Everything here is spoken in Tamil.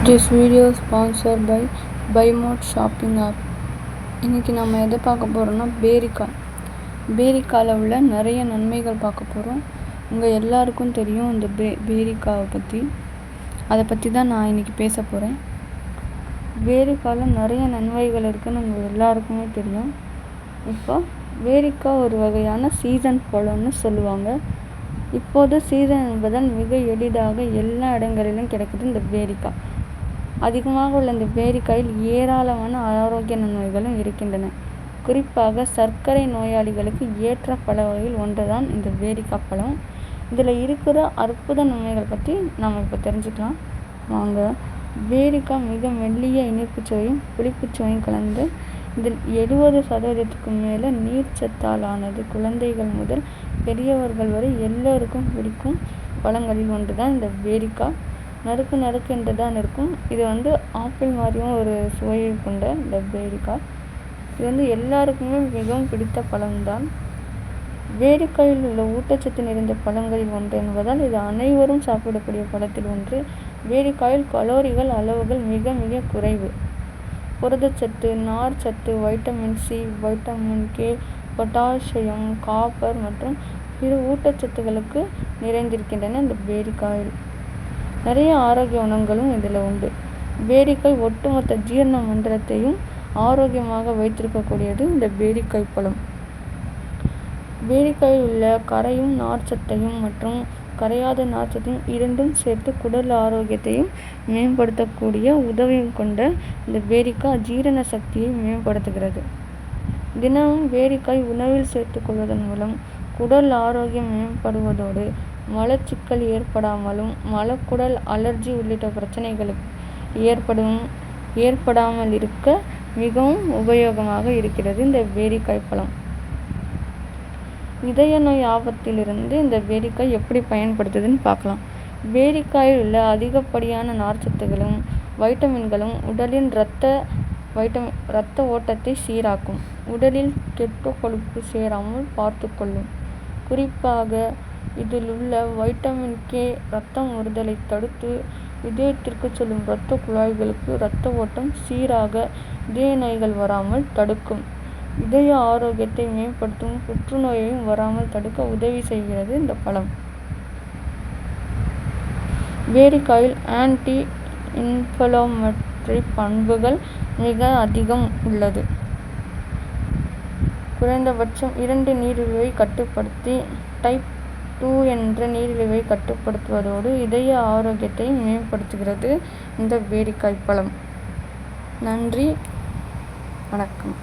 This video is sponsored by BuyMode shopping app. இன்றைக்கி நம்ம எதை பார்க்க போகிறோம்னா பேரிக்காயில் உள்ள நிறைய நன்மைகள் பார்க்க போகிறோம். உங்கள் எல்லாருக்கும் தெரியும் இந்த பேரிக்காவை பற்றி. அதை பற்றி தான் நான் இன்றைக்கி பேச போகிறேன். பேரிக்காயில் நிறைய நன்மைகள் இருக்குதுன்னு உங்கள் எல்லாருக்குமே தெரியும். இப்போ பேரிக்காய் ஒரு வகையான சீசன் பழம்னு சொல்லுவாங்க. இப்போது சீசன் என்பதால் மிக எளிதாக எல்லா இடங்களிலும் கிடைக்குது இந்த பேரிக்காய். அதிகமாக உள்ள இந்த பேரிக்காயில் ஏராளமான ஆரோக்கிய நன்மைகளும் இருக்கின்றன. குறிப்பாக சர்க்கரை நோயாளிகளுக்கு ஏற்ற பழ வகையில் ஒன்றுதான் இந்த பேரிக்காய் பழம். இதில் இருக்கிற அற்புத நன்மைகள் பற்றி நாம் இப்போ தெரிஞ்சுக்கலாம் வாங்க. பேரிக்காய் மிக மெல்லிய இனிப்பு சுவையும் புளிப்பு சுவையும் கலந்து இதில் 70% மேலே நீர்ச்சத்தால் ஆனது. குழந்தைகள் முதல் பெரியவர்கள் வரை எல்லோருக்கும் பிடிக்கும் பழங்களில் ஒன்று தான் இந்த பேரிக்காய். நறுக்கு என்று தான் இருக்கும். இது ஆப்பிள் மாதிரியும் ஒரு சுவையை கொண்ட இந்த பேரிக்காய். இது எல்லாருக்குமே மிகவும் பிடித்த பழம்தான். பேரிக்காயில் உள்ள ஊட்டச்சத்து நிறைந்த பழங்களில் ஒன்று என்பதால் இது அனைவரும் சாப்பிடக்கூடிய பழத்தில் ஒன்று. பேரிக்காயில் கலோரிகள் அளவுகள் மிக மிக குறைவு. புரதச்சத்து, நார்ச்சத்து, vitamin C, vitamin K, potassium, copper மற்றும் பிற ஊட்டச்சத்துக்களுக்கு நிறைந்திருக்கின்றன. இந்த பேரிக்காயில் நிறைய ஆரோக்கிய குணங்களும் இதில் உண்டு. பேரிக்காய் ஒட்டுமொத்த ஜீரண மண்டலத்தையும் ஆரோக்கியமாக வைத்திருக்கக்கூடியது இந்த பேரிக்காய் பழம். பேரிக்காயில் உள்ள கரையும் நார்ச்சத்தையும் மற்றும் கரையாத நார்ச்சத்தையும் இரண்டும் சேர்த்து குடல் ஆரோக்கியத்தையும் மேம்படுத்தக்கூடிய உதவியும் கொண்ட இந்த பேரிக்காய் ஜீரண சக்தியை மேம்படுத்துகிறது. தினமும் பேரிக்காய் உணவில் சேர்த்துக் கொள்வதன் மூலம் குடல் ஆரோக்கியம் மேம்படுவதோடு மலச்சிக்கல் ஏற்படாமலும் மலக்குடல் அலர்ஜி உள்ளிட்ட பிரச்சனைகளுக்கு ஏற்படாமல் இருக்க மிகவும் உபயோகமாக இருக்கிறது இந்த பேரிக்காய் பழம். இதய நோய் ஆபத்திலிருந்து இந்த பேரிக்காய் எப்படி பயன்படுத்துதுன்னு பார்க்கலாம். பேரிக்காயில் உள்ள அதிகப்படியான நார்ச்சத்துகளும் வைட்டமின்களும் உடலின் இரத்த ஓட்டத்தை சீராக்கும். உடலில் கெட்ட கொழுப்பு சேராமல் பார்த்து கொள்ளும். குறிப்பாக இதில் உள்ள வைட்டமின் கே இரத்தம் ஊறுதலை தடுத்து இதயத்திற்கு செல்லும் இரத்த குழாய்களுக்கு இரத்த ஓட்டம் சீராக இதய நோய்கள் வராமல் தடுக்கும். இதய ஆரோக்கியத்தை மேம்படுத்தும். புற்றுநோயையும் வராமல் தடுக்க உதவி செய்கிறது இந்த பழம். பேரிக்காயில் ஆன்டி இன்ஃப்ளமேட்டரி பண்புகள் மிக அதிகம் உள்ளது. குறைந்தபட்சம் 2 நீரிழிவை கட்டுப்படுத்தி டைப் 2 என்ற நீரிழிவை கட்டுப்படுத்துவதோடு இதய ஆரோக்கியத்தை மேம்படுத்துகிறது இந்த பேரிக்காய் பழம். நன்றி, வணக்கம்.